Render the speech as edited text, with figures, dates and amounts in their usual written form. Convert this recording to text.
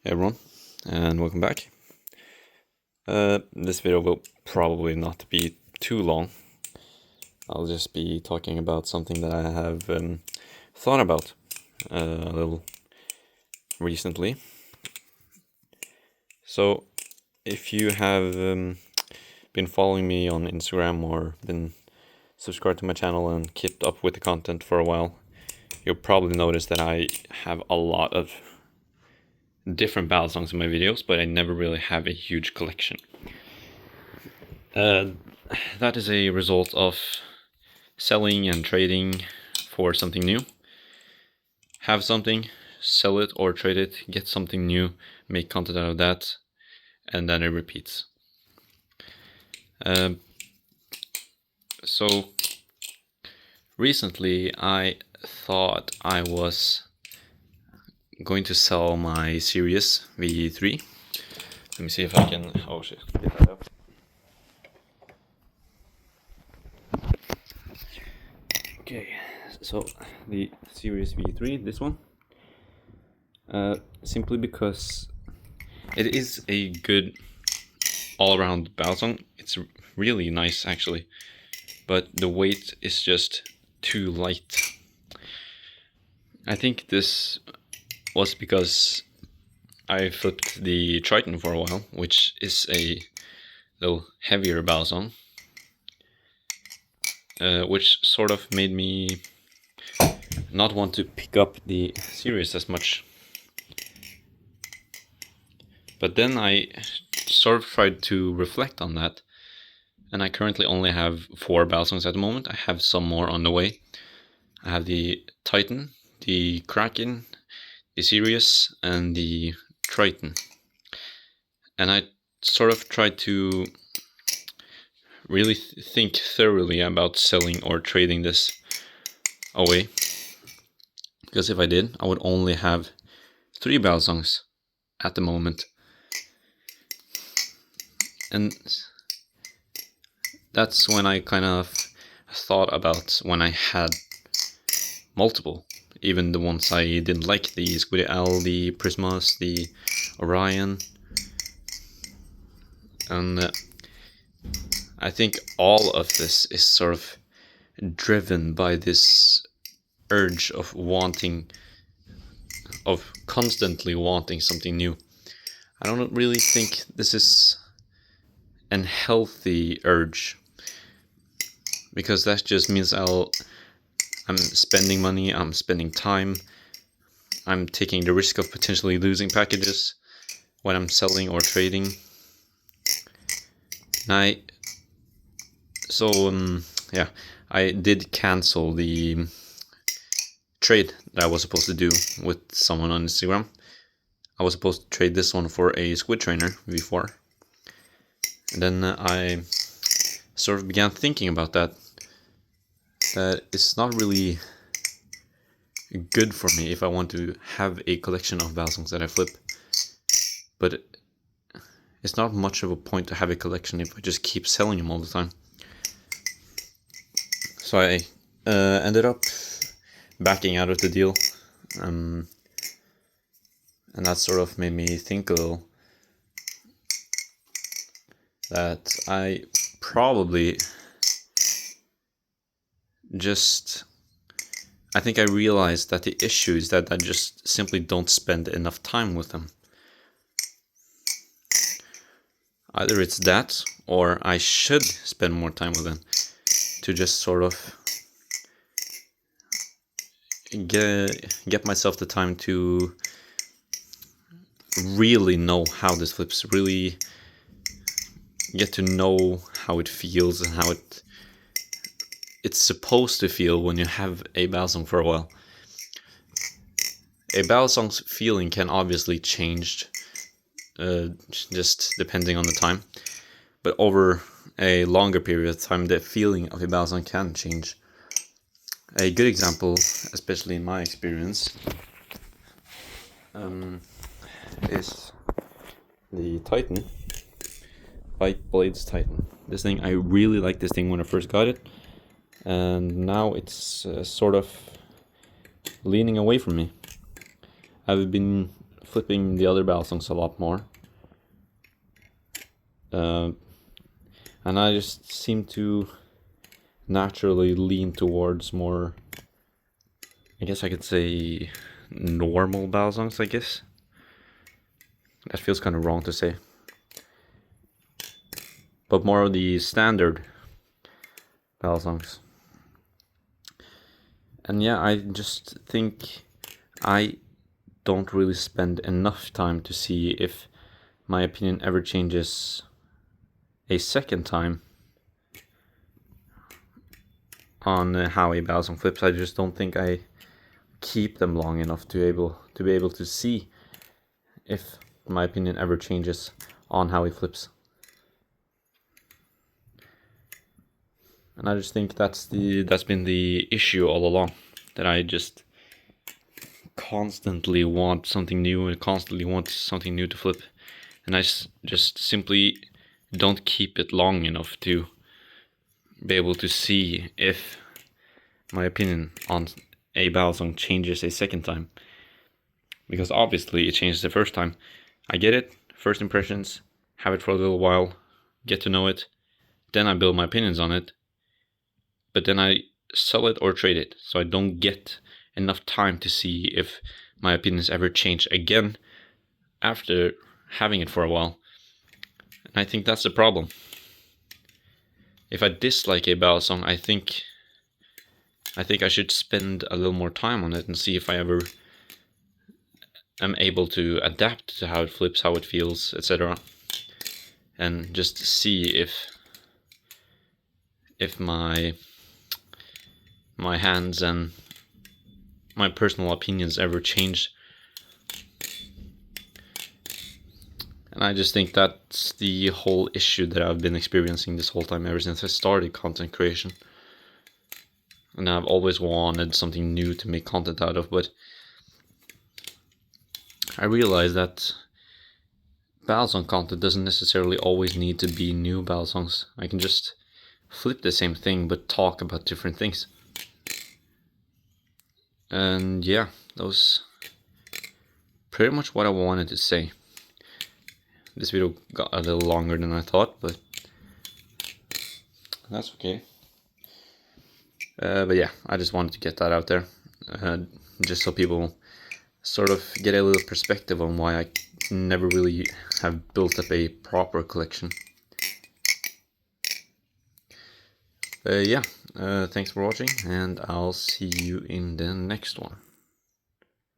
Hey everyone, and welcome back. This video will probably not be too long. I'll just be talking about something that I have thought about a little recently. So, if you have been following me on Instagram or been subscribed to my channel and kept up with the content for a while, you'll probably notice that I have a lot of different battle songs in my videos, but I never really have a huge collection. That is a result of selling and trading for something new. Have something, sell it or trade it, get something new, make content out of that, and then it repeats. So recently I thought I was going to sell my Sirius V3. Let me see if I can, oh shit, get that up. Okay, so the Sirius V3, this one, simply because it is a good all-around battle song. It's really nice actually, but the weight is just too light. I think this was because I flipped the Triton for a while, which is a little heavier battle song, which sort of made me not want to pick up the Sirius as much. But then I sort of tried to reflect on that, and I currently only have 4 battle songs at the moment. I have some more on the way. I have the Titan, the Kraken, the Sirius, and the Triton. And I sort of tried to really think thoroughly about selling or trading this away. Because if I did, I would only have 3 battle songs at the moment. And that's when I kind of thought about when I had multiple, even the ones I didn't like, the Squiddy Owl, the Prismas, the Orion. And I think all of this is sort of driven by this urge of constantly wanting something new. I don't really think this is an healthy urge, because that just means I'm spending money, I'm spending time, I'm taking the risk of potentially losing packages when I'm selling or trading. I did cancel the trade that I was supposed to do with someone on Instagram. I was supposed to trade this one for a Squid Trainer V4. And then I sort of began thinking about that it's not really good for me if I want to have a collection of battle songs that I flip. But it's not much of a point to have a collection if I just keep selling them all the time. So I ended up backing out of the deal. And that sort of made me think a little that I probably I think I realized that the issue is that I just simply don't spend enough time with them. Either it's that, or I should spend more time with them to just sort of get myself the time to really know how this flips, really get to know how it feels and how it's supposed to feel when you have a battle song for a while. A battle song's feeling can obviously change just depending on the time, but over a longer period of time the feeling of a battle song can change. A good example, especially in my experience, is the Titan, Bite Blades Titan. This thing, I really liked this thing when I first got it, and now it's sort of leaning away from me. I've been flipping the other Balisongs a lot more. And I just seem to naturally lean towards more, I guess I could say, normal Balisongs, I guess. That feels kind of wrong to say. But more of the standard Balisongs. And yeah, I just think I don't really spend enough time to see if my opinion ever changes a second time on how a Balisong flips. I just don't think I keep them long enough to be able to see if my opinion ever changes on how he flips. And I just think that's been the issue all along, that I just constantly want something new and constantly want something new to flip, and I just simply don't keep it long enough to be able to see if my opinion on a Balisong changes a second time. Because obviously it changes the first time. I get it, first impressions, have it for a little while, get to know it, then I build my opinions on it, but then I sell it or trade it, so I don't get enough time to see if my opinions ever change again after having it for a while. And I think that's the problem. If I dislike a Balisong, I think I should spend a little more time on it and see if I ever am able to adapt to how it flips, how it feels, etc. And just see if my hands and my personal opinions ever change. And I just think that's the whole issue that I've been experiencing this whole time ever since I started content creation. And I've always wanted something new to make content out of, but I realized that Balisong content doesn't necessarily always need to be new Balisongs. I can just flip the same thing but talk about different things. And yeah, that was pretty much what I wanted to say. This video got a little longer than I thought, but that's okay. But yeah, I just wanted to get that out there, just so people sort of get a little perspective on why I never really have built up a proper collection. Yeah, thanks for watching, and I'll see you in the next one.